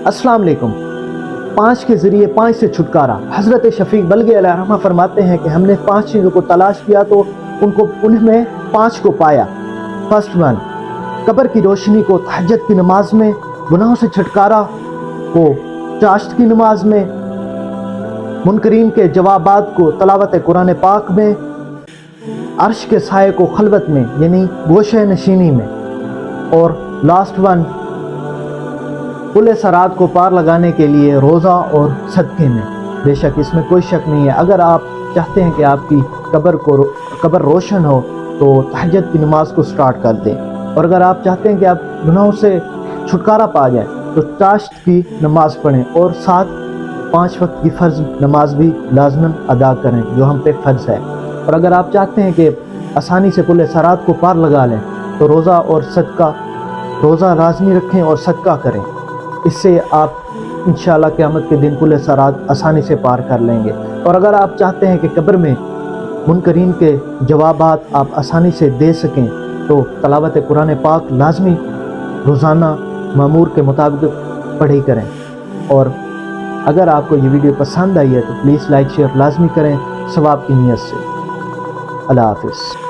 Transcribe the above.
अस्सलाम वालेकुम। 5 के ज़रिए 5 से छुटकारा। हज़रत शफ़ीक बल्गी अलैहिर्रहमा फरमाते हैं कि हमने 5 चीज़ों को तलाश किया तो उनमें 5 को पाया। फर्स्ट वन, कब्र की रोशनी को तहज्जुद की नमाज में, गुनाहों से छुटकारा को चाश्त की नमाज में, मुनकरीन के जवाबात को तलावत कुरान पाक में, अर्श के साये को खलवत में यानी गोशे नशीनी में, और लास्ट वन, पुल सरात को पार लगाने के लिए रोज़ा और सदक़े में। बेशक इसमें कोई शक नहीं है, अगर आप चाहते हैं कि आपकी कब्र रोशन हो तो तहज्जुद की नमाज को स्टार्ट कर दें, और अगर आप चाहते हैं कि आप गुनाहों से छुटकारा पा जाए तो चाश्त की नमाज पढ़ें, और साथ 5 वक्त की फ़र्ज़ नमाज भी लाज़मन अदा करें जो हम पे फ़र्ज़ है। और अगर आप चाहते हैं कि आसानी से पुल सरात को पार लगा लें तो रोज़ा लाज़मी रखें और सदका करें। इससे आप इंशाअल्लाह क़यामत के दिन पुल सरात आसानी से पार कर लेंगे। और अगर आप चाहते हैं कि कब्र में मुनकरीन के जवाबात आप आसानी से दे सकें तो तलावत कुरान पाक लाज़मी रोज़ाना मामूर के मुताबिक पढ़ी करें। और अगर आपको ये वीडियो पसंद आई है तो प्लीज़ लाइक शेयर लाज़मी करें सवाब की नीयत से। अल्लाह हाफ़िज़।